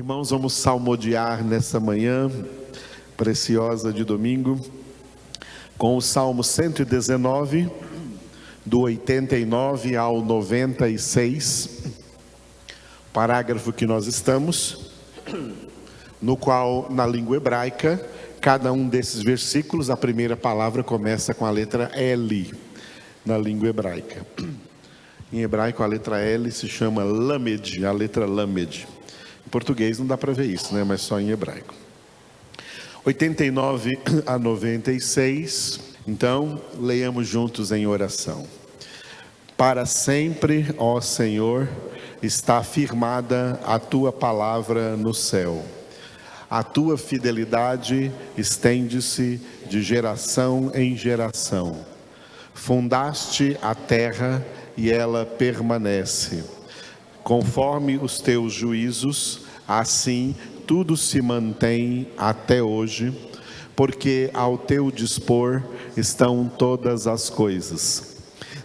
Irmãos, vamos salmodiar nessa manhã preciosa de domingo com o Salmo 119, do 89 ao 96, parágrafo que nós estamos, no qual, na língua hebraica, cada um desses versículos, a primeira palavra começa com a letra L, na língua hebraica. Em hebraico, a letra L se chama Lamed, a letra Lamed. Em português não dá para ver isso, né? Mas só em hebraico. 89 a 96. Então, leiamos juntos em oração. Para sempre, ó Senhor, está firmada a tua palavra no céu. A tua fidelidade estende-se de geração em geração. Fundaste a terra e ela permanece. Conforme os teus juízos, assim tudo se mantém até hoje, porque ao teu dispor estão todas as coisas.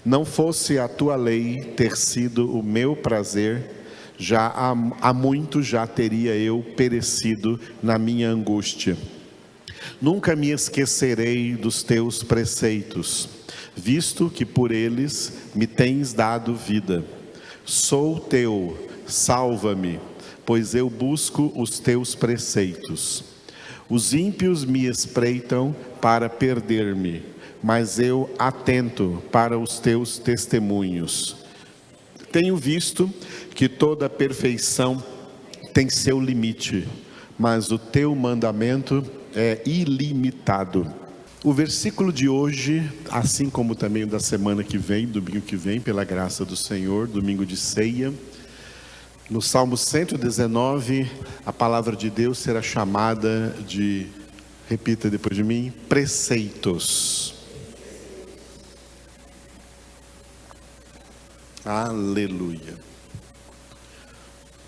Não fosse a tua lei ter sido o meu prazer, já há muito já teria eu perecido na minha angústia. Nunca me esquecerei dos teus preceitos, visto que por eles me tens dado vida. Sou teu, salva-me, pois eu busco os teus preceitos. Os ímpios me espreitam para perder-me, mas eu atento para os teus testemunhos. Tenho visto que toda perfeição tem seu limite, mas o teu mandamento é ilimitado. O versículo de hoje, assim como também o da semana que vem, domingo que vem, pela graça do Senhor, domingo de ceia, no Salmo 119, a palavra de Deus será chamada de, repita depois de mim, preceitos. Aleluia.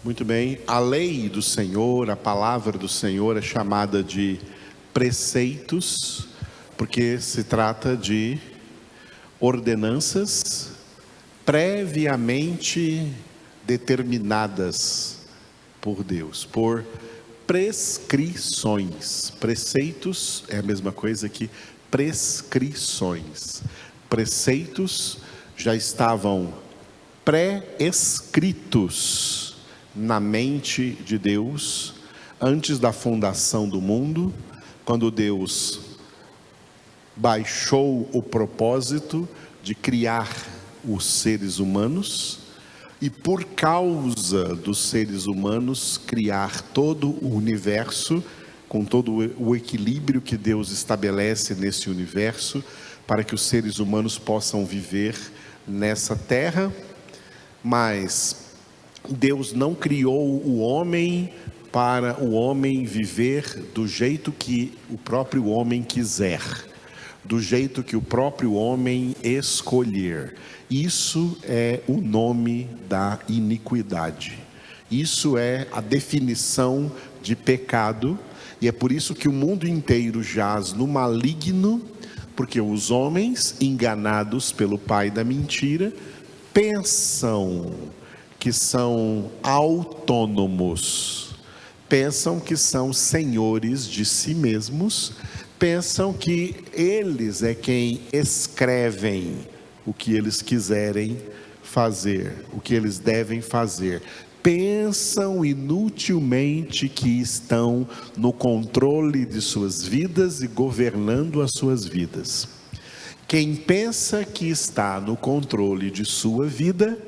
Muito bem, a lei do Senhor, a palavra do Senhor é chamada de preceitos, porque se trata de ordenanças previamente determinadas por Deus, por prescrições. Preceitos é a mesma coisa que prescrições. Preceitos já estavam pré-escritos na mente de Deus antes da fundação do mundo, quando Deus baixou o propósito de criar os seres humanos e, por causa dos seres humanos, criar todo o universo com todo o equilíbrio que Deus estabelece nesse universo para que os seres humanos possam viver nessa terra. Mas Deus não criou o homem para o homem viver do jeito que o próprio homem quiser, do jeito que o próprio homem escolher. Isso é o nome da iniquidade. Isso é a definição de pecado, e é por isso que o mundo inteiro jaz no maligno, porque os homens, enganados pelo pai da mentira, pensam que são autônomos, pensam que são senhores de si mesmos, pensam que eles é quem escrevem o que eles quiserem fazer, o que eles devem fazer. Pensam inutilmente que estão no controle de suas vidas e governando as suas vidas. Quem pensa que está no controle de sua vida,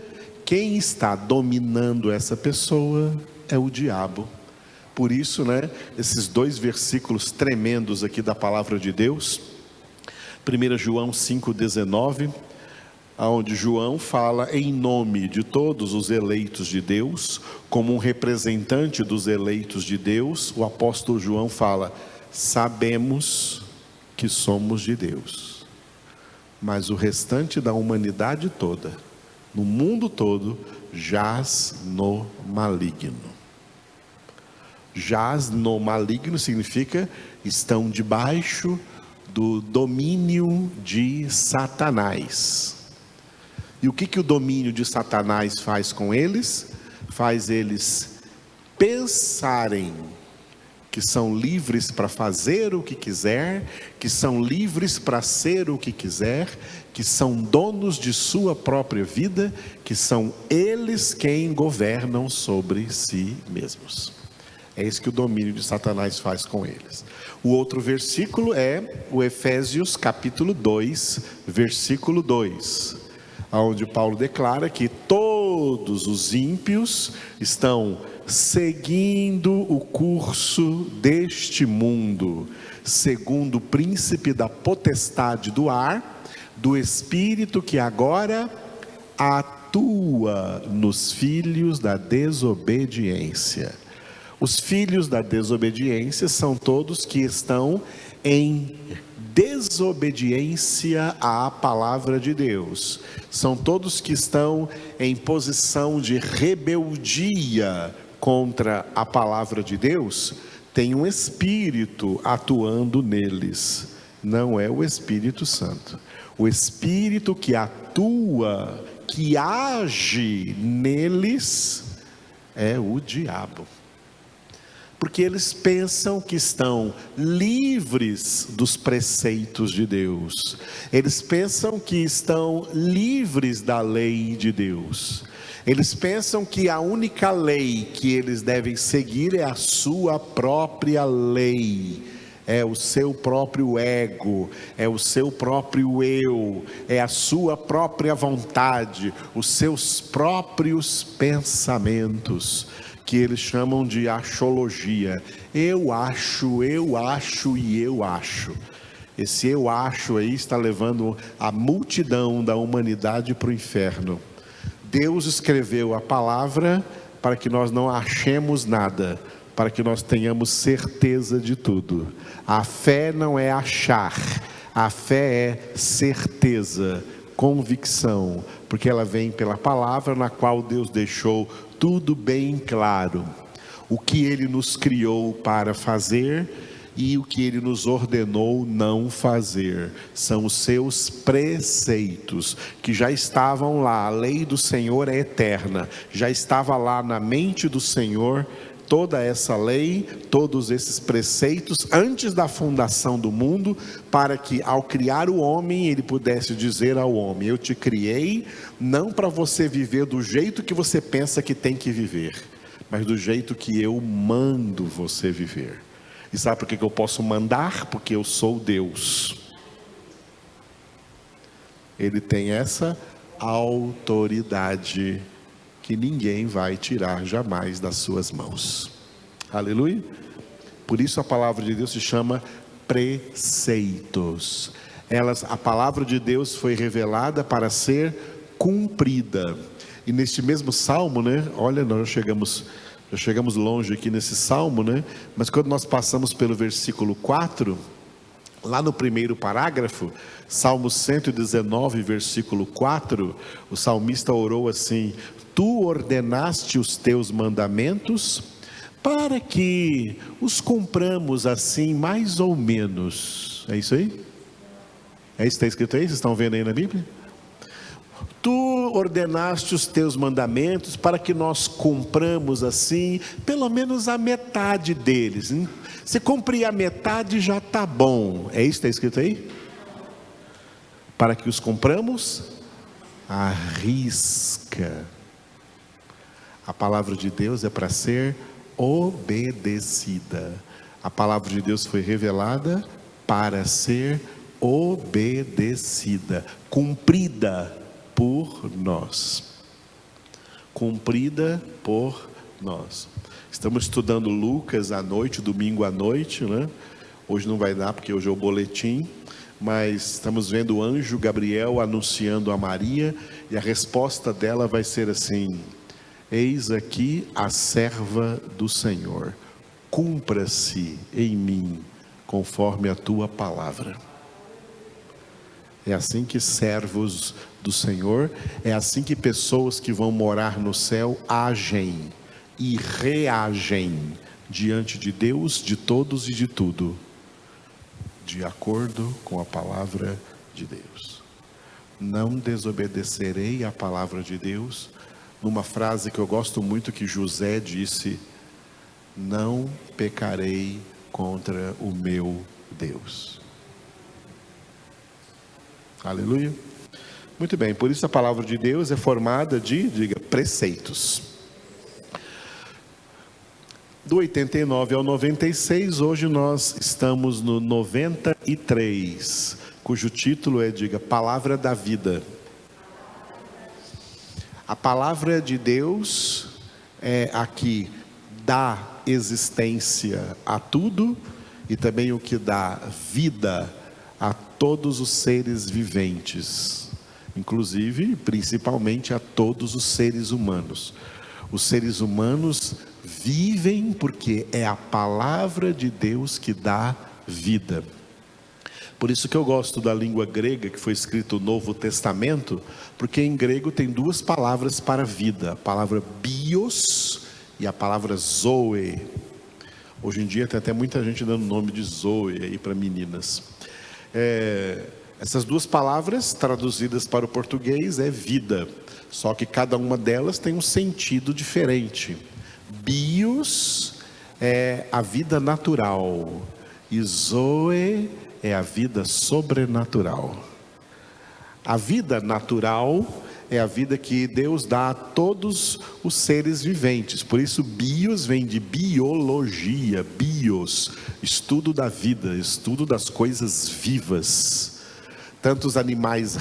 quem está dominando essa pessoa é o diabo. Por isso, esses dois versículos tremendos aqui da palavra de Deus, 1 João 5,19, onde João fala em nome de todos os eleitos de Deus, como um representante dos eleitos de Deus, o apóstolo João fala: sabemos que somos de Deus, mas o restante da humanidade toda, no mundo todo, jaz no maligno. Jaz no maligno significa estão debaixo do domínio de Satanás. E o que o domínio de Satanás faz com eles? Faz eles pensarem que são livres para fazer o que quiser, que são livres para ser o que quiser, que são donos de sua própria vida, que são eles quem governam sobre si mesmos. É isso que o domínio de Satanás faz com eles. O outro versículo é o Efésios capítulo 2, versículo 2, onde Paulo declara que todos os ímpios estão seguindo o curso deste mundo, segundo o príncipe da potestade do ar, do espírito que agora atua nos filhos da desobediência. Os filhos da desobediência são todos que estão em desobediência à palavra de Deus. São todos que estão em posição de rebeldia contra a palavra de Deus. Tem um espírito atuando neles, não é o Espírito Santo. O espírito que atua, que age neles, é o diabo. Porque eles pensam que estão livres dos preceitos de Deus. Eles pensam que estão livres da lei de Deus. Eles pensam que a única lei que eles devem seguir é a sua própria lei. É o seu próprio ego, é o seu próprio eu, é a sua própria vontade, os seus próprios pensamentos, que eles chamam de achologia. Eu acho e eu acho. Esse eu acho aí está levando a multidão da humanidade para o inferno. Deus escreveu a palavra para que nós não achemos nada, para que nós tenhamos certeza de tudo. A fé não é achar, a fé é certeza, convicção, porque ela vem pela palavra na qual Deus deixou tudo bem claro. O que Ele nos criou para fazer e o que Ele nos ordenou não fazer. São os seus preceitos, que já estavam lá. A lei do Senhor é eterna, já estava lá na mente do Senhor, toda essa lei, todos esses preceitos, antes da fundação do mundo, para que ao criar o homem, Ele pudesse dizer ao homem: eu te criei, não para você viver do jeito que você pensa que tem que viver, mas do jeito que eu mando você viver. E sabe por que eu posso mandar? Porque eu sou Deus. Ele tem essa autoridade que ninguém vai tirar jamais das suas mãos. Aleluia. Por isso a palavra de Deus se chama preceitos. A palavra de Deus foi revelada para ser cumprida. E neste mesmo salmo, olha, nós já chegamos longe aqui nesse salmo, mas quando nós passamos pelo versículo 4, lá no primeiro parágrafo, Salmo 119, versículo 4, o salmista orou assim: tu ordenaste os teus mandamentos para que os cumpramos assim mais ou menos. É isso aí? É isso que está escrito aí? Vocês estão vendo aí na Bíblia? Tu ordenaste os teus mandamentos para que nós cumpramos assim, pelo menos a metade deles. Se cumprir a metade já está bom. É isso que está escrito aí? Para que os cumpramos à risca. A palavra de Deus é para ser obedecida. A palavra de Deus foi revelada para ser obedecida, cumprida por nós. Cumprida por nós. Estamos estudando Lucas à noite, domingo à noite, Hoje não vai dar porque hoje é o boletim, mas estamos vendo o anjo Gabriel anunciando a Maria, e a resposta dela vai ser assim: eis aqui a serva do Senhor, cumpra-se em mim conforme a tua palavra. É assim que servos do Senhor, é assim que pessoas que vão morar no céu agem e reagem diante de Deus, de todos e de tudo, de acordo com a palavra de Deus. Não desobedecerei a palavra de Deus. Numa frase que eu gosto muito que José disse não pecarei contra o meu Deus. Aleluia. Muito bem, por isso a palavra de Deus é formada de, diga, preceitos. Do 89 ao 96, hoje nós estamos no 93, cujo título é, diga, Palavra da Vida. A palavra de Deus é a que dá existência a tudo e também o que dá vida a todos os seres viventes, inclusive, principalmente a todos os seres humanos. Os seres humanos vivem porque é a palavra de Deus que dá vida. Por isso que eu gosto da língua grega, que foi escrito o Novo Testamento, porque em grego tem duas palavras para vida, a palavra bios e a palavra zoe. Hoje em dia tem até muita gente dando nome de Zoe aí para meninas. Essas duas palavras traduzidas para o português é vida, só que cada uma delas tem um sentido diferente. Bios é a vida natural e Zoe é a vida sobrenatural. A vida natural é a vida que Deus dá a todos os seres viventes. Por isso bios vem de biologia, bios, estudo da vida, estudo das coisas vivas. Tanto os animais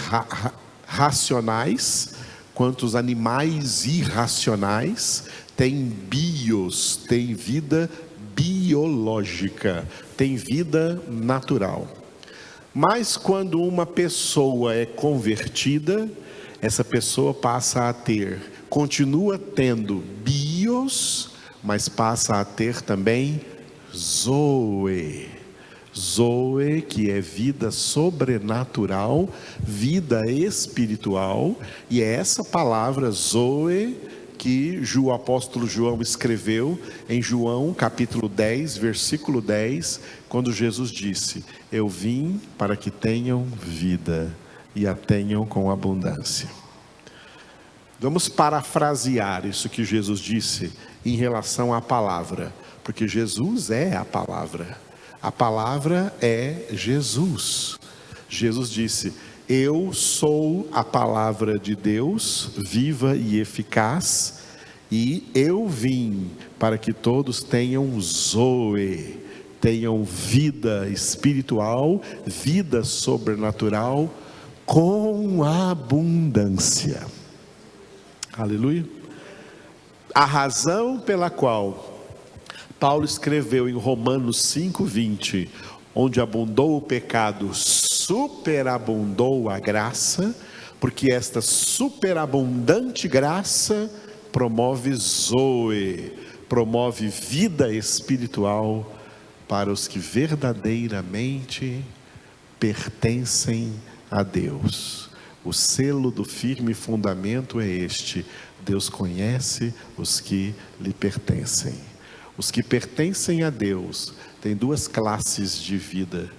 racionais quanto os animais irracionais têm bios, têm vida biológica, tem vida natural. Mas quando uma pessoa é convertida, essa pessoa passa a ter, continua tendo bios, mas passa a ter também zoe. Zoe, que é vida sobrenatural, vida espiritual, e é essa palavra zoe que o apóstolo João escreveu em João capítulo 10, versículo 10, quando Jesus disse: eu vim para que tenham vida e a tenham com abundância. Vamos parafrasear isso que Jesus disse em relação à palavra, porque Jesus é a palavra é Jesus. Jesus disse: eu sou a palavra de Deus, viva e eficaz, e eu vim para que todos tenham zoe, tenham vida espiritual, vida sobrenatural, com abundância. Aleluia. A razão pela qual Paulo escreveu em Romanos 5:20, onde abundou o pecado, superabundou a graça, porque esta superabundante graça promove zoe, promove vida espiritual para os que verdadeiramente pertencem a Deus. O selo do firme fundamento é este: Deus conhece os que lhe pertencem. Os que pertencem a Deus têm duas classes de vida: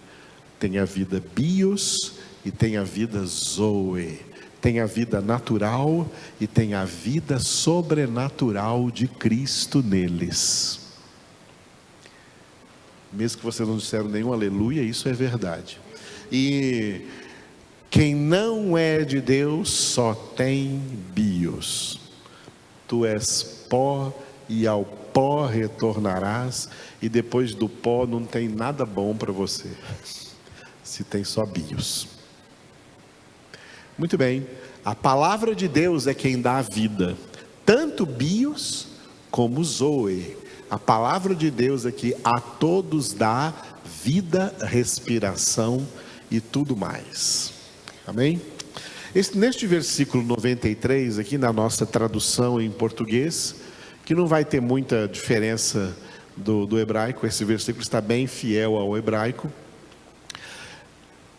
tem a vida bios e tem a vida zoe. Tem a vida natural e tem a vida sobrenatural de Cristo neles. Mesmo que vocês não disseram nenhum aleluia, isso é verdade. E quem não é de Deus só tem bios. Tu és pó e ao pó retornarás, e depois do pó não tem nada bom para você, se tem só bios. Muito bem, a palavra de Deus é quem dá a vida, tanto bios como zoe. A palavra de Deus é que a todos dá vida, respiração e tudo mais. Amém? Neste versículo 93 aqui na nossa tradução em português, que não vai ter muita diferença do hebraico, esse versículo está bem fiel ao hebraico.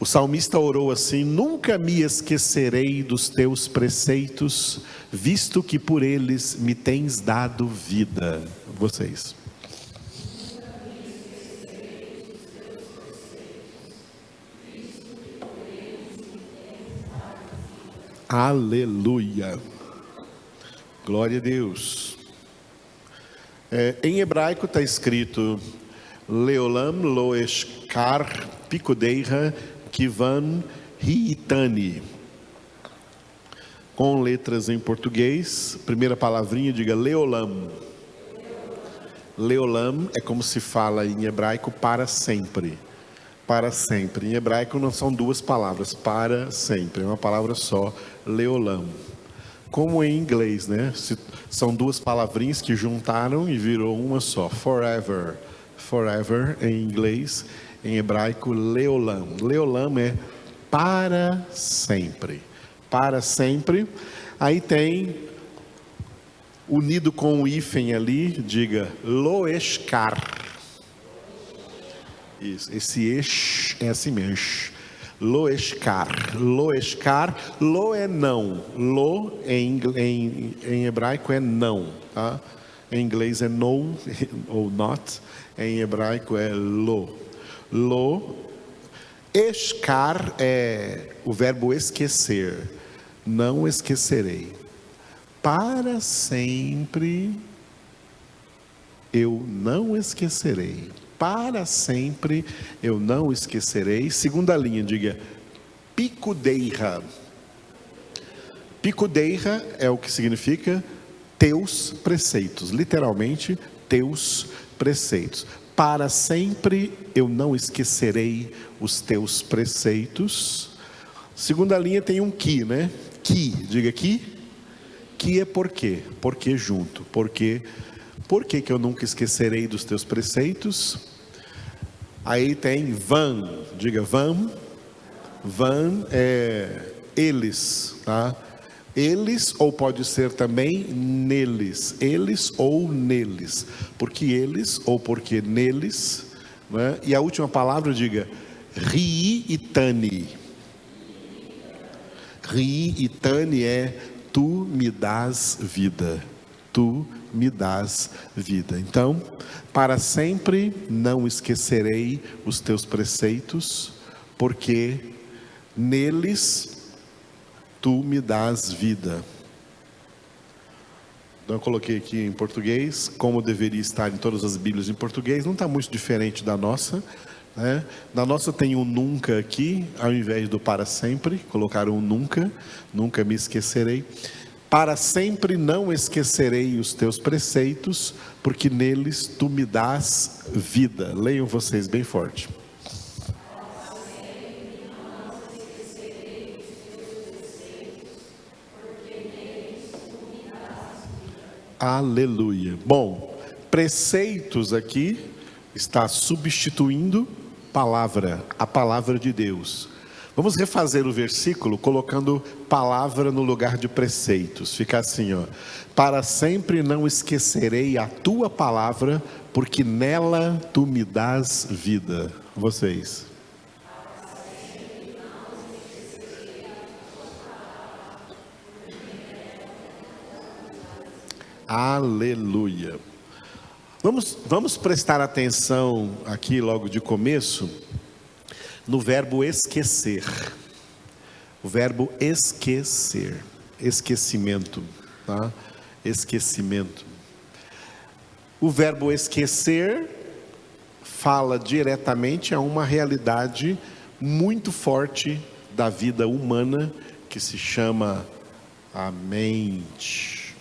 O salmista orou assim: nunca me esquecerei dos teus preceitos, visto que por eles me tens dado vida. Vocês. Aleluia. Glória a Deus. Em hebraico está escrito Leolam lo eshkar pikudeira kivan hiitani. Com letras em português, primeira palavrinha, diga Leolam. Leolam é como se fala em hebraico para sempre. Para sempre. Em hebraico não são duas palavras, para sempre. É uma palavra só, Leolam. Como em inglês, né? São duas palavrinhas que juntaram e virou uma só. Forever. Forever em inglês, em hebraico, Leolam. Leolam é para sempre. Para sempre. Aí tem, unido com o hífen ali, diga Loeshkar. Isso, esse esh é assim mesmo. Loeshkar. Loeshkar. Lo é não. Lo em hebraico é não. Tá? Em inglês é no ou not. Em hebraico é lo. Lo. Eshkar é o verbo esquecer. Não esquecerei. Para sempre eu não esquecerei. Para sempre eu não esquecerei. Segunda linha, diga picudeira. Picudeira é o que significa teus preceitos. Literalmente, teus preceitos. Para sempre eu não esquecerei os teus preceitos. Segunda linha tem um que, né? Que, diga que. Que é por quê? Porque junto. Porque por que eu nunca esquecerei dos teus preceitos? Aí tem van, diga van. Van é eles, tá? Eles, ou pode ser também neles. Eles ou neles. Porque eles, ou porque neles, né? E a última palavra, diga ri e tani. Ri e tani é tu me dás vida. Tu me dás vida. Então, para sempre não esquecerei os teus preceitos, porque neles tu me dás vida. Então eu coloquei aqui em português, como deveria estar em todas as Bíblias em português, não está muito diferente da nossa, né? Na nossa tem um nunca aqui, ao invés do para sempre, colocaram um nunca, nunca me esquecerei. Para sempre não esquecerei os teus preceitos, porque neles tu me dás vida. Leiam vocês bem forte. Aleluia. Bom, preceitos aqui está substituindo palavra, a palavra de Deus. Vamos refazer o versículo colocando palavra no lugar de preceitos. Fica assim, ó. Para sempre não esquecerei a tua palavra, porque nela tu me dás vida. Vocês. Aleluia. Vamos prestar atenção aqui logo de começo no verbo esquecer. O verbo esquecer, esquecimento, tá? Esquecimento. O verbo esquecer fala diretamente a uma realidade muito forte da vida humana, que se chama a mente.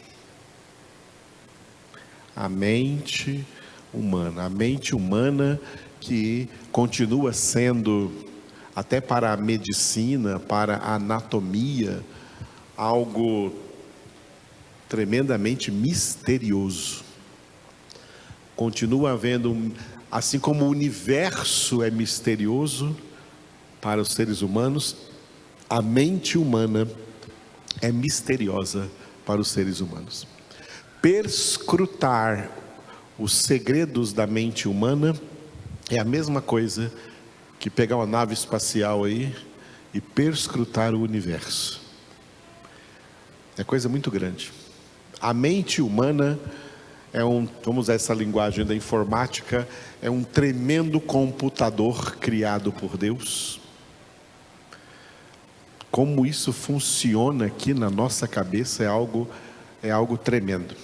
A mente humana. A mente humana que continua sendo, até para a medicina, para a anatomia, algo tremendamente misterioso. Continua havendo, assim como o universo é misterioso para os seres humanos, a mente humana é misteriosa para os seres humanos. Perscrutar os segredos da mente humana é a mesma coisa que pegar uma nave espacial aí e perscrutar o universo. É coisa muito grande. A mente humana vamos usar essa linguagem da informática, é um tremendo computador criado por Deus. Como isso funciona aqui na nossa cabeça é algo tremendo.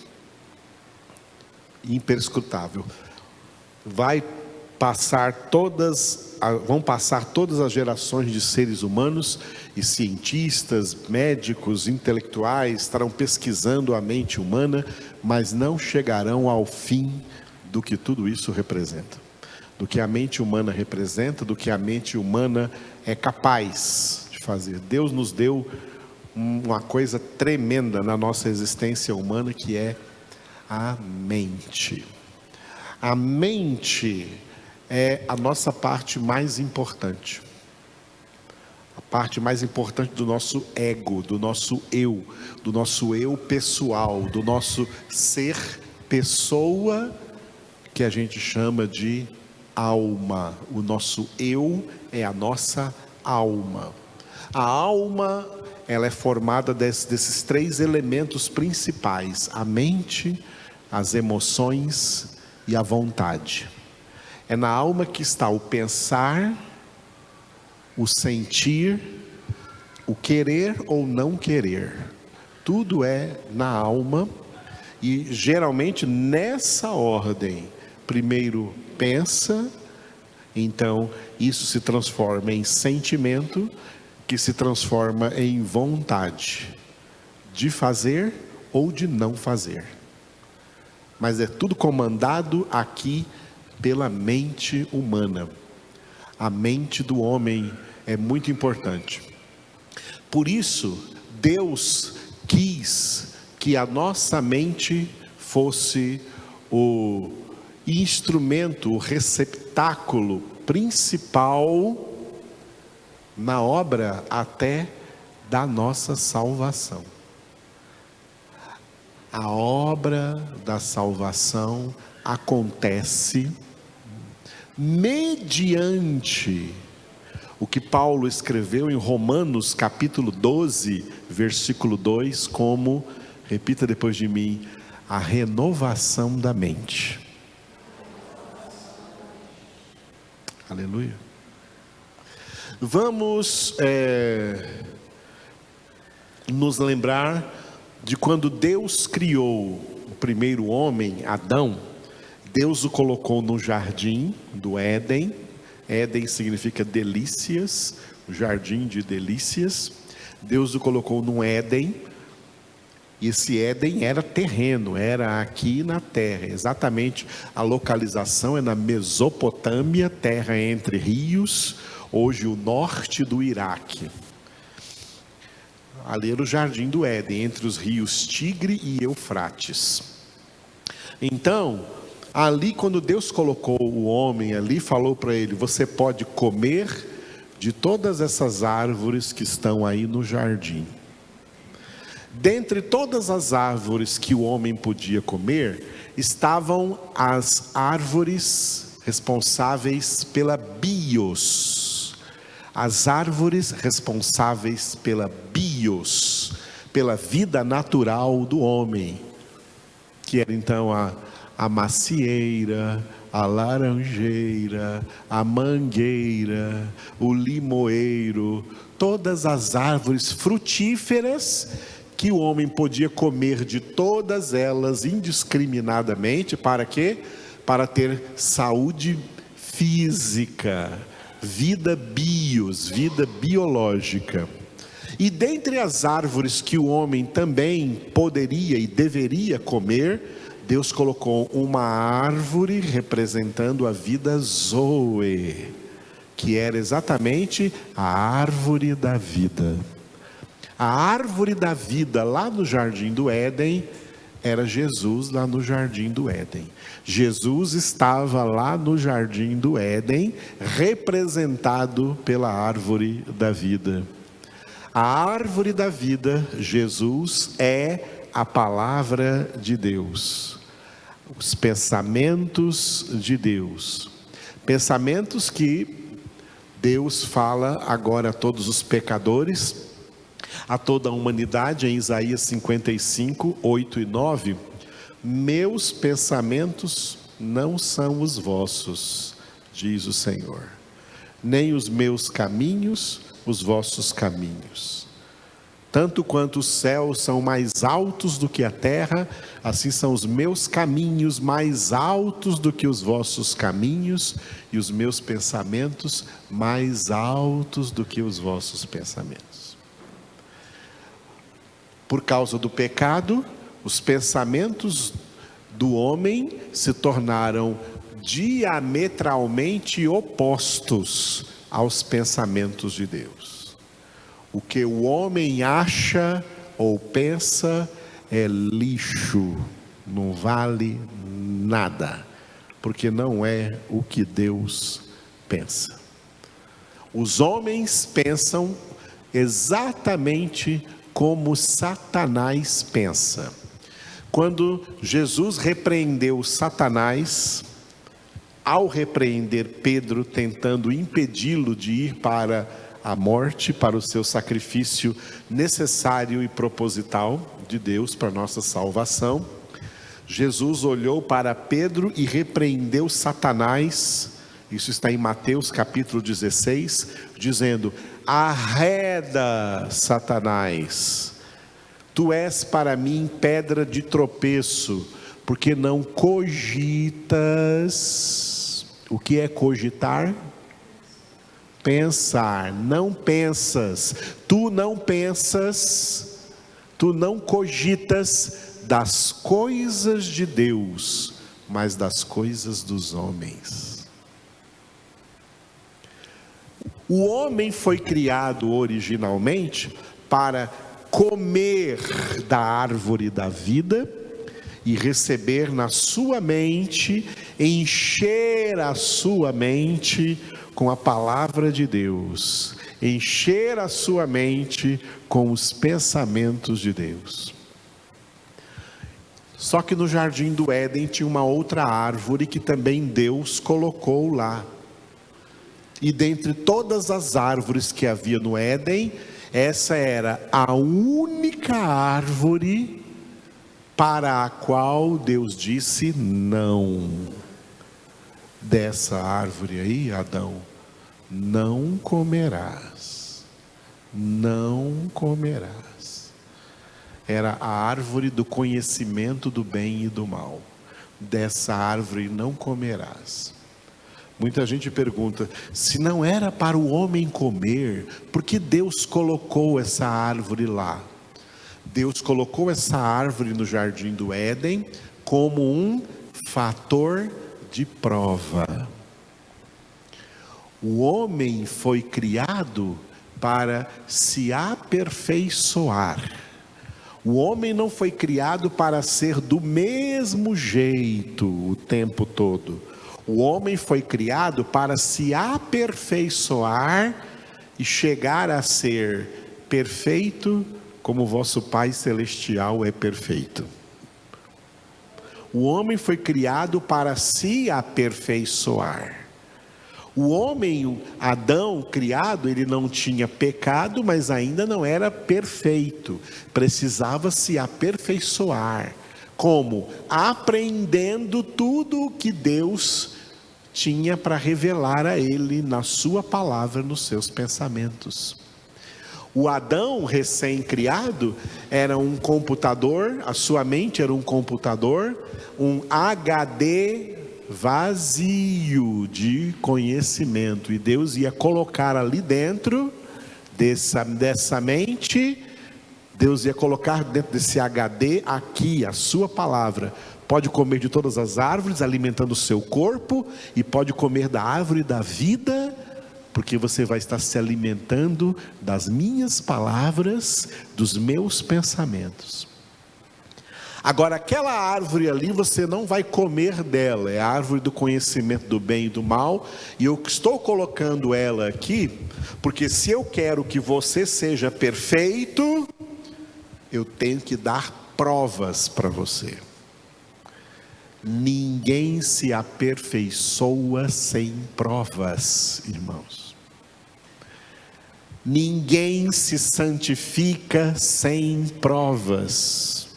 imperscrutável. Vão passar todas as gerações de seres humanos, e cientistas, médicos, intelectuais estarão pesquisando a mente humana, mas não chegarão ao fim do que tudo isso representa, do que a mente humana representa, do que a mente humana é capaz de fazer. Deus nos deu uma coisa tremenda na nossa existência humana, que é a mente. A mente é a nossa parte mais importante, a parte mais importante do nosso ego, do nosso eu pessoal, do nosso ser pessoa, que a gente chama de alma. O nosso eu é a nossa alma. A alma, ela é formada desses 3 elementos principais: a mente, as emoções e a vontade. É na alma que está o pensar, o sentir, o querer ou não querer. Tudo é na alma, e geralmente nessa ordem. Primeiro pensa, então isso se transforma em sentimento, que se transforma em vontade de fazer ou de não fazer. Mas é tudo comandado aqui pela mente humana. A mente do homem é muito importante. Por isso, Deus quis que a nossa mente fosse o instrumento, o receptáculo principal na obra até da nossa salvação. A obra da salvação acontece mediante o que Paulo escreveu em Romanos capítulo 12, versículo 2, como, repita depois de mim, a renovação da mente. Aleluia. Vamos nos lembrar de quando Deus criou o primeiro homem, Adão. Deus o colocou no jardim do Éden. Éden significa delícias, o jardim de delícias. Deus o colocou no Éden. E esse Éden era terreno, era aqui na terra. Exatamente, a localização é na Mesopotâmia, terra entre rios, hoje o norte do Iraque. Ali era o jardim do Éden, entre os rios Tigre e Eufrates. Então, ali quando Deus colocou o homem ali, falou para ele: você pode comer de todas essas árvores que estão aí no jardim. Dentre todas as árvores que o homem podia comer, estavam as árvores responsáveis pela bios. As árvores responsáveis pela bios, pela vida natural do homem, que era então a macieira, a laranjeira, a mangueira, o limoeiro, todas as árvores frutíferas que o homem podia comer de todas elas indiscriminadamente. Para quê? Para ter saúde física, vida bios, vida biológica. E dentre as árvores que o homem também poderia e deveria comer, Deus colocou uma árvore representando a vida Zoe, que era exatamente a árvore da vida. A árvore da vida lá no jardim do Éden era Jesus lá no jardim do Éden. Jesus estava lá no jardim do Éden, representado pela árvore da vida. A árvore da vida, Jesus, é a palavra de Deus, os pensamentos de Deus, pensamentos que Deus fala agora a todos os pecadores, a toda a humanidade. Em Isaías 55, 8 e 9, meus pensamentos não são os vossos, diz o Senhor, nem os meus caminhos os vossos caminhos. Tanto quanto os céus são mais altos do que a terra, assim são os meus caminhos mais altos do que os vossos caminhos, e os meus pensamentos mais altos do que os vossos pensamentos. Por causa do pecado, os pensamentos do homem se tornaram diametralmente opostos aos pensamentos de Deus. O que o homem acha ou pensa é lixo, não vale nada, porque não é o que Deus pensa. Os homens pensam exatamente como Satanás pensa. Quando Jesus repreendeu Satanás, ao repreender Pedro, tentando impedi-lo de ir para a morte, para o seu sacrifício necessário e proposital de Deus para a nossa salvação, Jesus olhou para Pedro e repreendeu Satanás. Isso está em Mateus capítulo 16, dizendo: arreda, Satanás, tu és para mim pedra de tropeço, porque não cogitas. O que é cogitar? Pensar. Não pensas, tu não cogitas das coisas de Deus, mas das coisas dos homens. O homem foi criado originalmente para comer da árvore da vida e receber na sua mente, encher a sua mente com a palavra de Deus, encher a sua mente com os pensamentos de Deus. Só que no jardim do Éden tinha uma outra árvore que também Deus colocou lá. E dentre todas as árvores que havia no Éden, essa era a única árvore para a qual Deus disse não. Dessa árvore aí, Adão, não comerás, não comerás. Era a árvore do conhecimento do bem e do mal. Dessa árvore não comerás. Muita gente pergunta, se não era para o homem comer, por que Deus colocou essa árvore lá? Deus colocou essa árvore no jardim do Éden como um fator de prova. O homem foi criado para se aperfeiçoar. O homem não foi criado para ser do mesmo jeito o tempo todo. O homem foi criado para se aperfeiçoar e chegar a ser perfeito como vosso Pai Celestial é perfeito. O homem foi criado para se aperfeiçoar. O homem, Adão, criado, ele não tinha pecado, mas ainda não era perfeito. Precisava se aperfeiçoar. Como? Aprendendo tudo o que Deus tinha para revelar a ele na sua palavra, nos seus pensamentos. O Adão recém-criado era um computador, a sua mente era um computador, um HD vazio de conhecimento, e Deus ia colocar ali dentro dessa mente, Deus ia colocar dentro desse HD aqui a sua palavra. Pode comer de todas as árvores, alimentando o seu corpo, e pode comer da árvore da vida, porque você vai estar se alimentando das minhas palavras, dos meus pensamentos. Agora, aquela árvore ali, você não vai comer dela, é a árvore do conhecimento do bem e do mal, e eu estou colocando ela aqui, porque se eu quero que você seja perfeito, eu tenho que dar provas para você. Ninguém se aperfeiçoa sem provas, irmãos. Ninguém se santifica sem provas.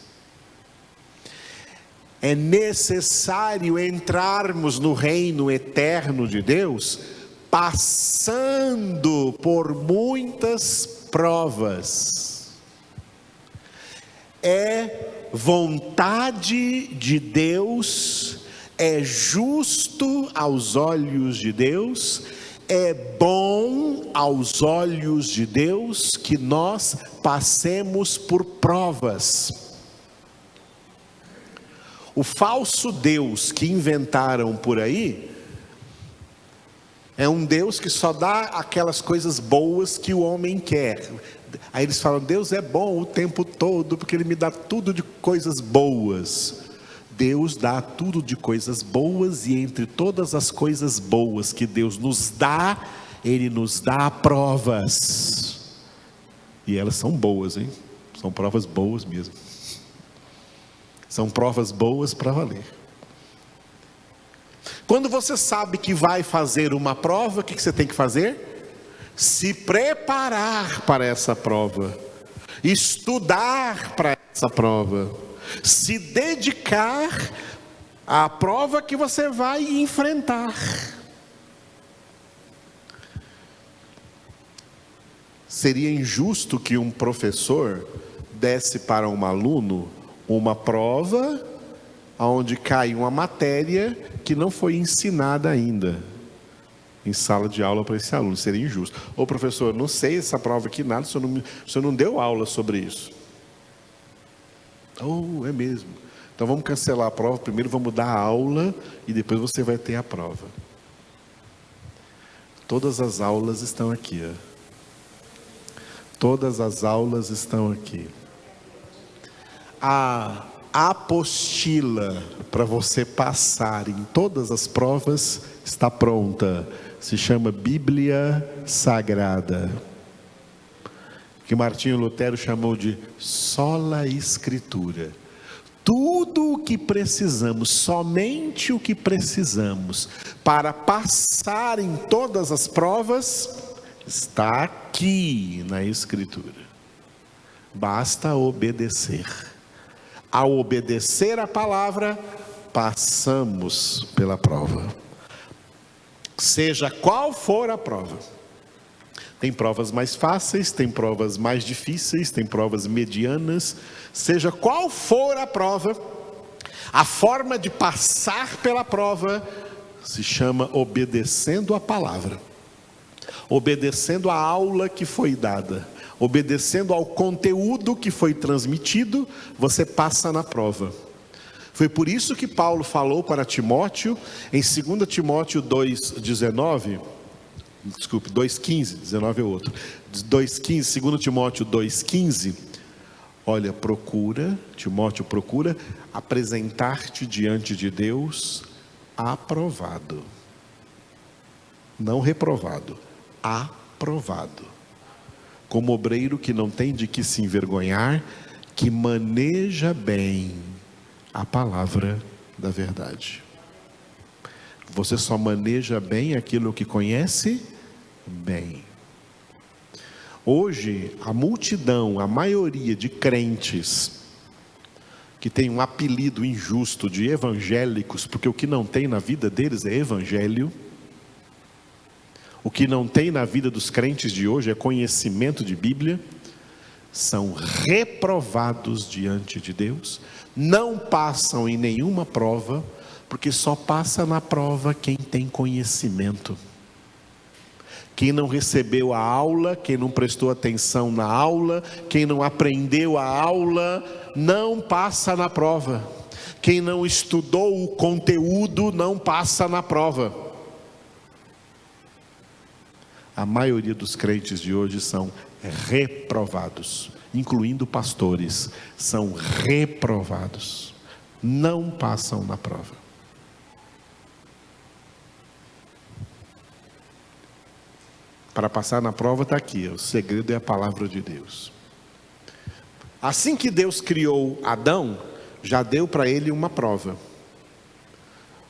É necessário entrarmos no reino eterno de Deus passando por muitas provas. é vontade de Deus, é justo aos olhos de Deus, é bom aos olhos de Deus que nós passemos por provas. O falso Deus que inventaram por aí é um Deus que só dá aquelas coisas boas que o homem quer. Aí eles falam: Deus é bom o tempo todo porque Ele me dá tudo de coisas boas. Deus dá tudo de coisas boas, e entre todas as coisas boas que Deus nos dá, Ele nos dá provas. E elas são boas, hein? São provas boas mesmo. São provas boas para valer. Quando você sabe que vai fazer uma prova, o que você tem que fazer? Se preparar para essa prova, estudar para essa prova, se dedicar à prova que você vai enfrentar. Seria injusto que um professor desse para um aluno uma prova onde cai uma matéria que não foi ensinada ainda em sala de aula para esse aluno. Seria injusto. Ô professor, não sei essa prova aqui, nada, o senhor não deu aula sobre isso. Oh, é mesmo. Então vamos cancelar a prova, primeiro vamos dar a aula e depois você vai ter a prova. Todas as aulas estão aqui, ó. Todas as aulas estão aqui. A apostila para você passar em todas as provas está pronta. Se chama Bíblia Sagrada, que Martinho Lutero chamou de sola escritura. Tudo o que precisamos, somente o que precisamos para passar em todas as provas está aqui na Escritura. Basta obedecer. Ao obedecer a palavra, passamos pela prova. Seja qual for a prova. Tem provas mais fáceis, tem provas mais difíceis, tem provas medianas. Seja qual for a prova, a forma de passar pela prova se chama obedecendo a palavra, obedecendo a aula que foi dada, obedecendo ao conteúdo que foi transmitido, você passa na prova. Foi por isso que Paulo falou para Timóteo, em 2 Timóteo 2,19, desculpe, 2,15, 19 é outro, 2,15, 2 Timóteo 2,15, olha, Timóteo procura apresentar-te diante de Deus aprovado, não reprovado, aprovado, como obreiro que não tem de que se envergonhar, que maneja bem a palavra da verdade. Você só maneja bem aquilo que conhece bem. Hoje, a multidão, a maioria de crentes, que tem um apelido injusto de evangélicos, porque o que não tem na vida deles é evangelho. O que não tem na vida dos crentes de hoje é conhecimento de Bíblia. São reprovados diante de Deus, não passam em nenhuma prova, porque só passa na prova quem tem conhecimento. Quem não recebeu a aula, quem não prestou atenção na aula, quem não aprendeu a aula, não passa na prova. Quem não estudou o conteúdo, não passa na prova. A maioria dos crentes de hoje são reprovados, incluindo pastores, são reprovados, não passam na prova. Para passar na prova está aqui, o segredo é a palavra de Deus. Assim que Deus criou Adão, já deu para ele uma prova.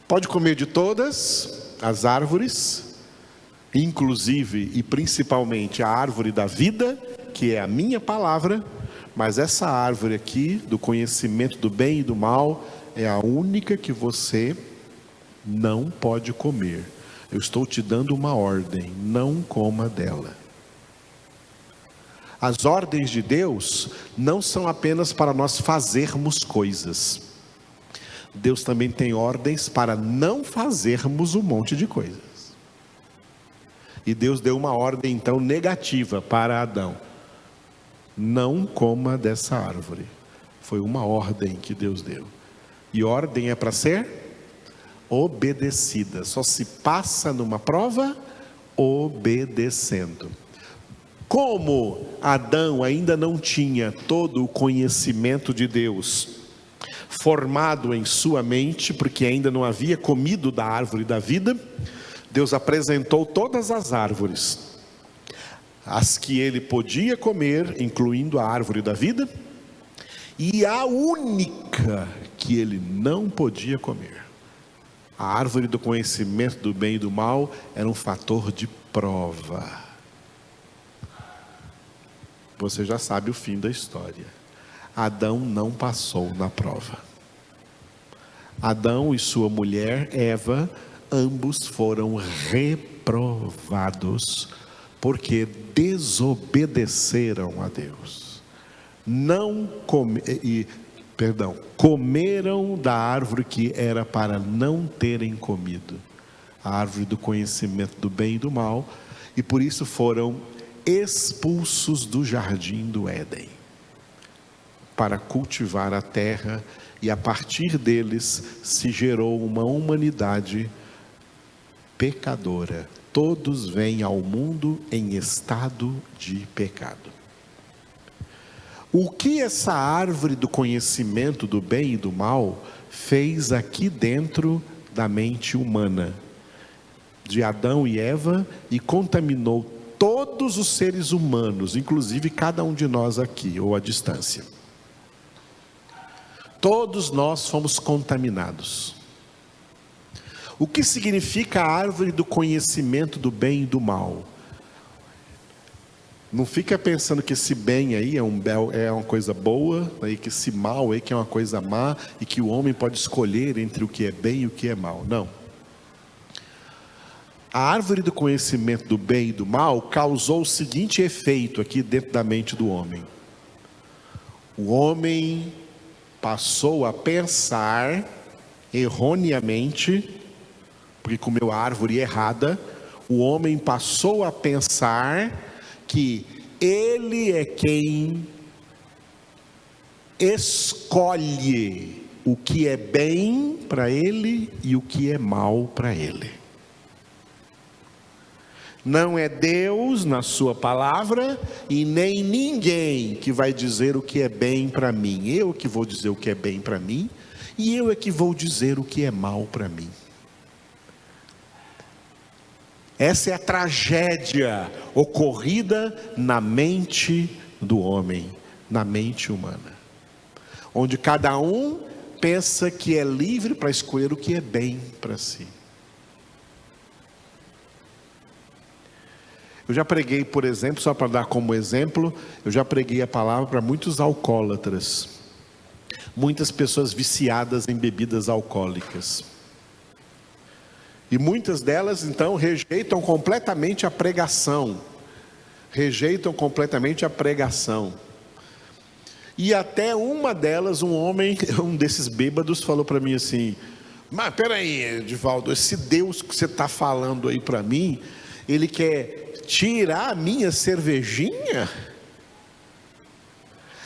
Pode comer de todas as árvores, inclusive e principalmente a árvore da vida, que é a minha palavra, mas essa árvore aqui, do conhecimento do bem e do mal, é a única que você não pode comer. Eu estou te dando uma ordem, não coma dela. As ordens de Deus não são apenas para nós fazermos coisas. Deus também tem ordens para não fazermos um monte de coisas. E Deus deu uma ordem então negativa para Adão: não coma dessa árvore. Foi uma ordem que Deus deu. E ordem é para ser obedecida. Só se passa numa prova obedecendo. Como Adão ainda não tinha todo o conhecimento de Deus formado em sua mente, porque ainda não havia comido da árvore da vida, Deus apresentou todas as árvores, as que ele podia comer, incluindo a árvore da vida, e a única que ele não podia comer, a árvore do conhecimento do bem e do mal, era um fator de prova. Você já sabe o fim da história. Adão não passou na prova. Adão e sua mulher Eva, ambos foram reprovados, porque desobedeceram a Deus. Comeram da árvore que era para não terem comido, a árvore do conhecimento do bem e do mal, e por isso foram expulsos do jardim do Éden, para cultivar a terra, e a partir deles se gerou uma humanidade pecadora. Todos vêm ao mundo em estado de pecado. O que essa árvore do conhecimento do bem e do mal fez aqui dentro da mente humana de Adão e Eva, e contaminou todos os seres humanos, inclusive cada um de nós aqui, ou à distância. Todos nós fomos contaminados. O que significa a árvore do conhecimento do bem e do mal? Não fica pensando que esse bem aí é uma coisa boa, e que esse mal aí que é uma coisa má, e que o homem pode escolher entre o que é bem e o que é mal. Não. A árvore do conhecimento do bem e do mal causou o seguinte efeito aqui dentro da mente do homem. O homem passou a pensar erroneamente, porque comeu a árvore errada. O homem passou a pensar que ele é quem escolhe o que é bem para ele e o que é mal para ele. Não é Deus na sua palavra, e nem ninguém que vai dizer o que é bem para mim. Eu que vou dizer o que é bem para mim, e eu é que vou dizer o que é mal para mim. Essa é a tragédia ocorrida na mente do homem, na mente humana, onde cada um pensa que é livre para escolher o que é bem para si. Eu já preguei, por exemplo, só para dar como exemplo, eu já preguei a palavra para muitos alcoólatras, muitas pessoas viciadas em bebidas alcoólicas. E muitas delas, então, rejeitam completamente a pregação. E até uma delas, um homem, um desses bêbados, falou para mim assim: mas peraí, Edivaldo, esse Deus que você está falando aí para mim, ele quer tirar a minha cervejinha?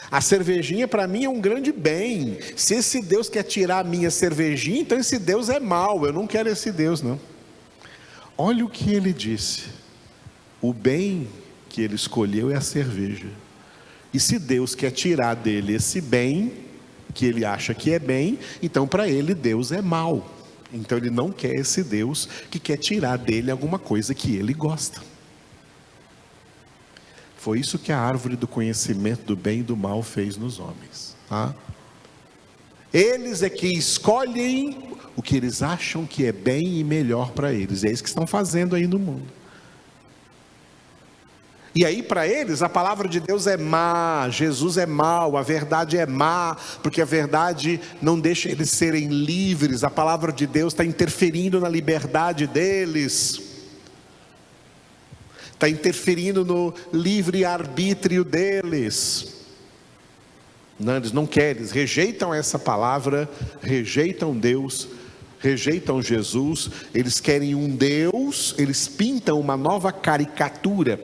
A cervejinha para mim é um grande bem. Se esse Deus quer tirar a minha cervejinha, então esse Deus é mau. Eu não quero esse Deus, não. Olha o que ele disse. O bem que ele escolheu é a cerveja. E se Deus quer tirar dele esse bem, que ele acha que é bem, então para ele Deus é mau. Então ele não quer esse Deus que quer tirar dele alguma coisa que ele gosta. Foi isso que a árvore do conhecimento do bem e do mal fez nos homens, tá? Eles é que escolhem o que eles acham que é bem e melhor para eles. É isso que estão fazendo aí no mundo. E aí para eles a palavra de Deus é má, Jesus é mau, a verdade é má, porque a verdade não deixa eles serem livres. A palavra de Deus está interferindo na liberdade deles. está interferindo no livre-arbítrio deles. Não, eles não querem, eles rejeitam essa palavra, rejeitam Deus, rejeitam Jesus. Eles querem um Deus, eles pintam uma nova caricatura,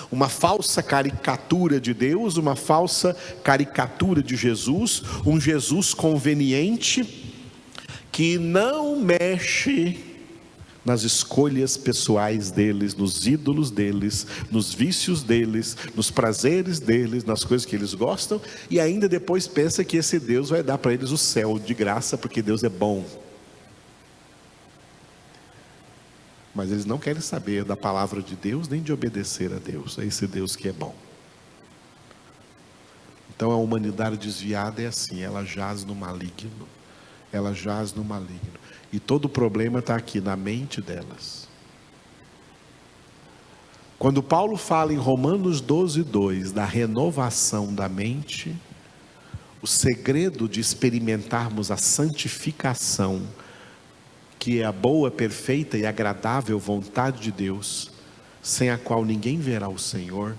uma falsa caricatura de Deus, uma falsa caricatura de Jesus, um Jesus conveniente, que não mexe nas escolhas pessoais deles, nos ídolos deles, nos vícios deles, nos prazeres deles, nas coisas que eles gostam, e ainda depois pensa que esse Deus vai dar para eles o céu de graça, porque Deus é bom. Mas eles não querem saber da palavra de Deus, nem de obedecer a Deus, a esse Deus que é bom. Então a humanidade desviada é assim, ela jaz no maligno, ela jaz no maligno. E todo o problema está aqui na mente delas. Quando Paulo fala em Romanos 12:2 da renovação da mente, o segredo de experimentarmos a santificação, que é a boa, perfeita e agradável vontade de Deus, sem a qual ninguém verá o Senhor,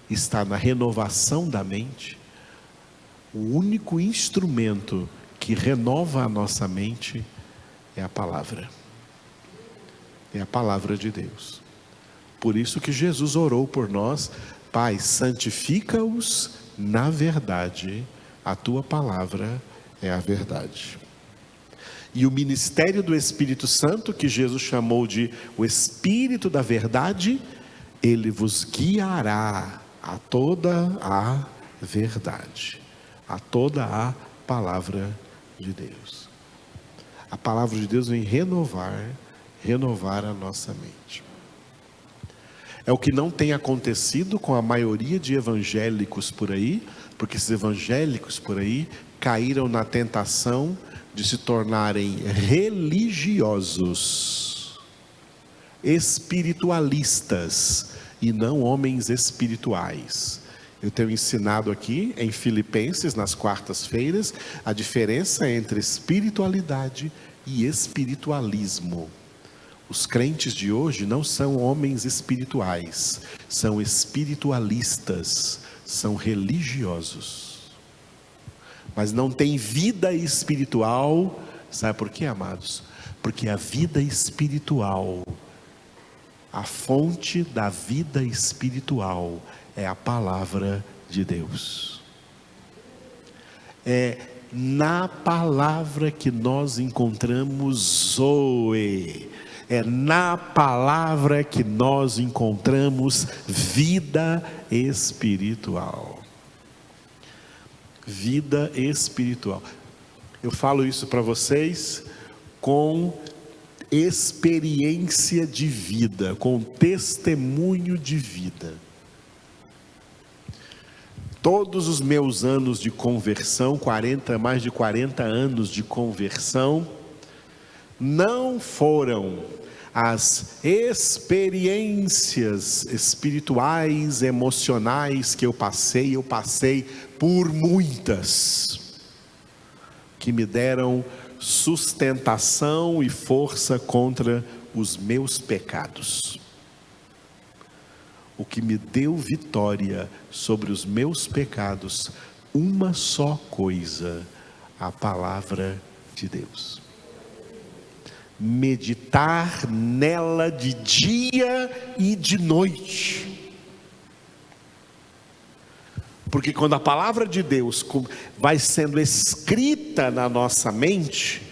está na renovação da mente. O único instrumento que renova a nossa mente é a palavra. É a palavra de Deus. Por isso que Jesus orou por nós: Pai, santifica-os na verdade, a tua palavra é a verdade. E o ministério do Espírito Santo, que Jesus chamou de o Espírito da verdade, ele vos guiará a toda a verdade, a toda a palavra de Deus. A palavra de Deus vem renovar a nossa mente. É o que não tem acontecido com a maioria de evangélicos por aí, porque esses evangélicos por aí caíram na tentação de se tornarem religiosos, espiritualistas, e não homens espirituais. Eu tenho ensinado aqui em Filipenses, nas quartas-feiras, a diferença entre espiritualidade e espiritualismo. Os crentes de hoje não são homens espirituais, são espiritualistas, são religiosos. Mas não tem vida espiritual. Sabe por quê, amados? Porque a vida espiritual, a fonte da vida espiritual é a palavra de Deus. É na palavra que nós encontramos Zoe. É na palavra que nós encontramos vida espiritual. Vida espiritual. Eu falo isso para vocês com experiência de vida, com testemunho de vida. Todos os meus anos de conversão, mais de 40 anos de conversão, não foram as experiências espirituais, emocionais que eu passei por muitas, que me deram sustentação e força contra os meus pecados. O que me deu vitória sobre os meus pecados, uma só coisa: a palavra de Deus. Meditar nela de dia e de noite. Porque quando a palavra de Deus vai sendo escrita na nossa mente,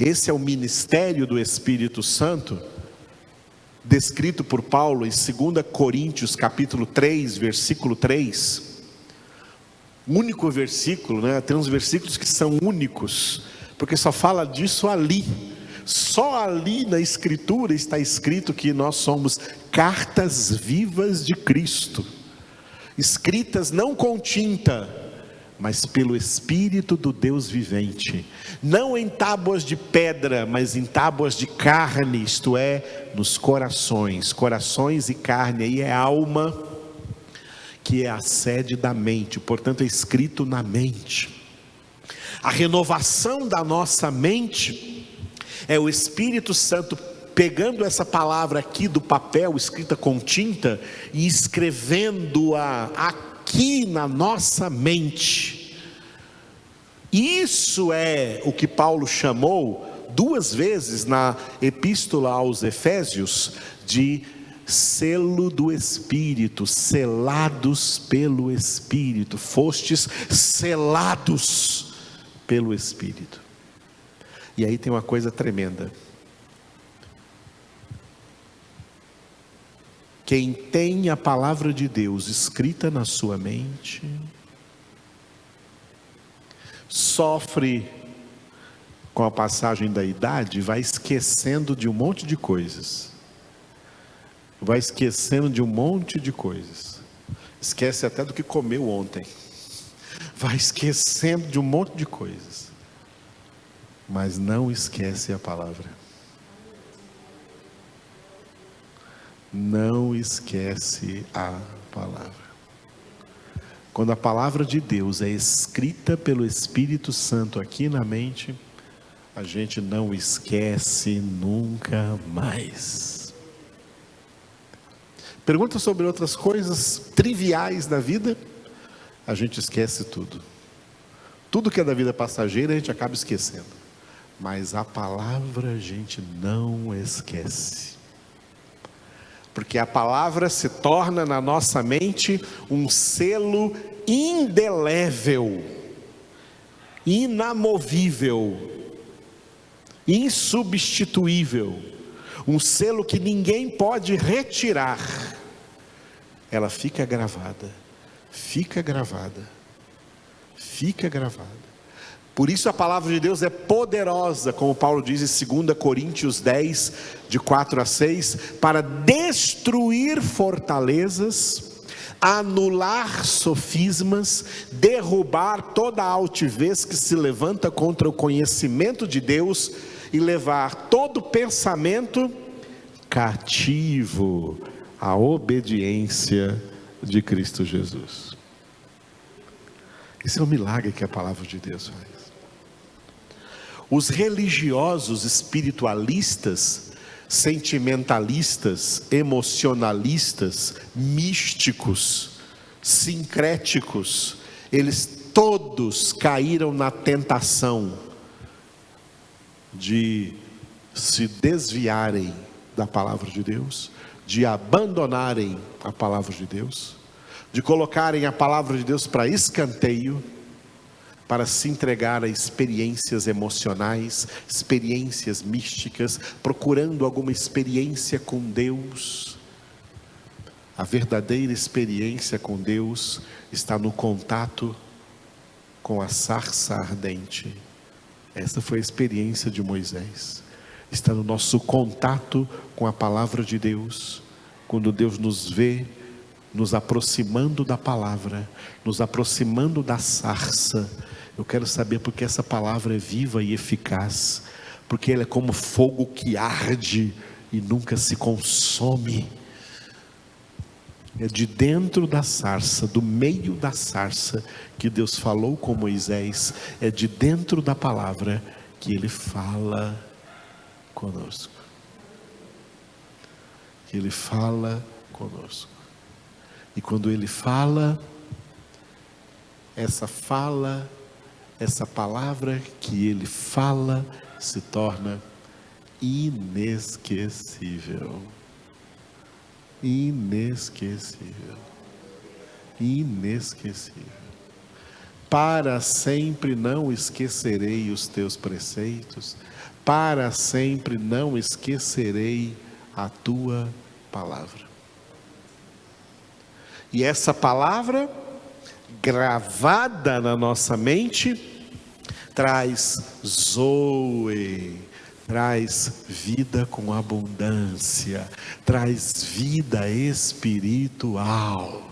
esse é o ministério do Espírito Santo, descrito por Paulo em 2 Coríntios capítulo 3, versículo 3. Único versículo, né? Tem uns versículos que são únicos, porque só fala disso ali. Só ali na Escritura está escrito que nós somos cartas vivas de Cristo, escritas não com tinta, mas pelo Espírito do Deus vivente, não em tábuas de pedra, mas em tábuas de carne, isto é, nos corações e carne, aí é alma, que é a sede da mente, portanto é escrito na mente. A renovação da nossa mente é o Espírito Santo pegando essa palavra aqui do papel, escrita com tinta, e escrevendo-a aqui na nossa mente. Isso é o que Paulo chamou 2 vezes na epístola aos Efésios de selo do Espírito, selados pelo Espírito, fostes selados pelo Espírito. E aí tem uma coisa tremenda. Quem tem a palavra de Deus escrita na sua mente, sofre com a passagem da idade, vai esquecendo de um monte de coisas. Vai esquecendo de um monte de coisas. Esquece até do que comeu ontem. Vai esquecendo de um monte de coisas. Mas não esquece a palavra. Não esquece a palavra. Quando a palavra de Deus é escrita pelo Espírito Santo aqui na mente, a gente não esquece nunca mais. Pergunta sobre outras coisas triviais da vida, a gente esquece tudo. Tudo que é da vida passageira a gente acaba esquecendo. Mas a palavra a gente não esquece. Porque a palavra se torna na nossa mente um selo indelével, inamovível, insubstituível, um selo que ninguém pode retirar. Ela fica gravada, fica gravada, fica gravada. Por isso a palavra de Deus é poderosa, como Paulo diz em 2 Coríntios 10, de 4 a 6, para destruir fortalezas, anular sofismas, derrubar toda a altivez que se levanta contra o conhecimento de Deus e levar todo pensamento cativo à obediência de Cristo Jesus. Esse é o milagre que a palavra de Deus faz. Os religiosos espiritualistas, sentimentalistas, emocionalistas, místicos, sincréticos, eles todos caíram na tentação de se desviarem da palavra de Deus, de abandonarem a palavra de Deus, de colocarem a palavra de Deus para escanteio, para se entregar a experiências emocionais, experiências místicas, procurando alguma experiência com Deus. A verdadeira experiência com Deus está no contato com a sarça ardente. Essa foi a experiência de Moisés. Está no nosso contato com a palavra de Deus, quando Deus nos vê nos aproximando da palavra, nos aproximando da sarça. Eu quero saber porque essa palavra é viva e eficaz, porque ela é como fogo que arde e nunca se consome. É de dentro da sarça, do meio da sarça, que Deus falou com Moisés. É de dentro da palavra que Ele fala conosco. Que Ele fala conosco. E quando Ele fala, essa palavra que Ele fala se torna inesquecível. Inesquecível. Inesquecível. Para sempre não esquecerei os teus preceitos, para sempre não esquecerei a tua palavra. E essa palavra, gravada na nossa mente, traz zoe, traz vida com abundância, traz vida espiritual.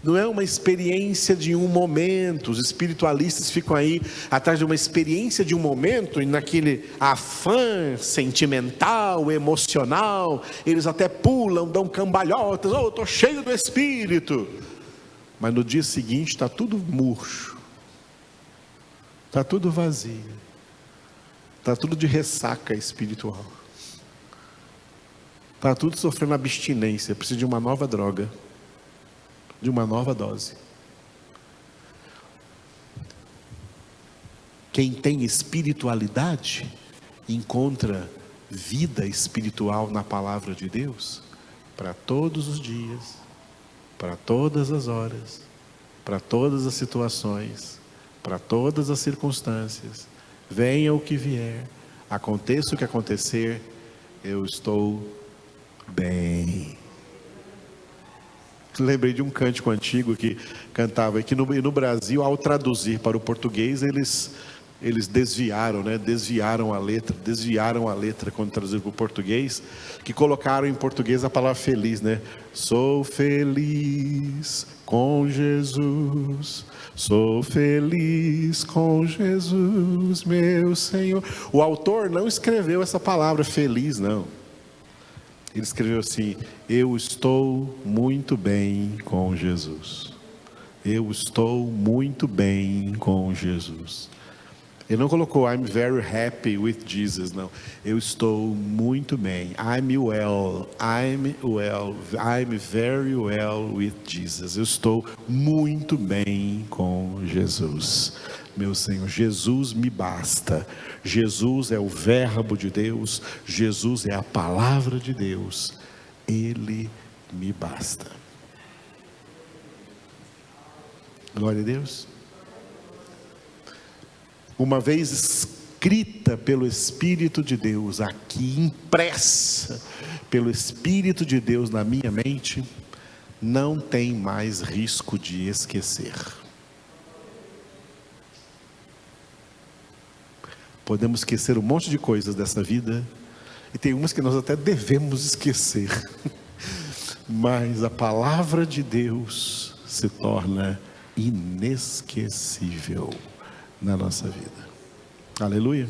Não é uma experiência de um momento. Os espiritualistas ficam aí atrás de uma experiência de um momento, e naquele afã sentimental, emocional, eles até pulam, dão cambalhotas, eu estou cheio do Espírito, mas no dia seguinte está tudo murcho, está tudo vazio. Está tudo de ressaca espiritual. Está tudo sofrendo abstinência. Precisa de uma nova droga. De uma nova dose. Quem tem espiritualidade encontra vida espiritual na palavra de Deus para todos os dias, para todas as horas, para todas as situações, para todas as circunstâncias. Venha o que vier, aconteça o que acontecer, eu estou bem. Lembrei de um cântico antigo que cantava que no Brasil, ao traduzir para o português, eles desviaram, né? Desviaram a letra quando traduziram para o português, que colocaram em português a palavra feliz, né? Sou feliz com Jesus, sou feliz com Jesus, meu Senhor. O autor não escreveu essa palavra feliz, não. Ele escreveu assim: eu estou muito bem com Jesus. Eu estou muito bem com Jesus. Ele não colocou I'm very happy with Jesus, não. Eu estou muito bem. I'm very well with Jesus. Eu estou muito bem com Jesus. Meu Senhor, Jesus me basta. Jesus é o verbo de Deus. Jesus é a palavra de Deus. Ele me basta. Glória a Deus. Uma vez escrita pelo Espírito de Deus, aqui impressa pelo Espírito de Deus na minha mente, não tem mais risco de esquecer. Podemos esquecer um monte de coisas dessa vida, e tem umas que nós até devemos esquecer, mas a palavra de Deus se torna inesquecível na nossa vida. Aleluia.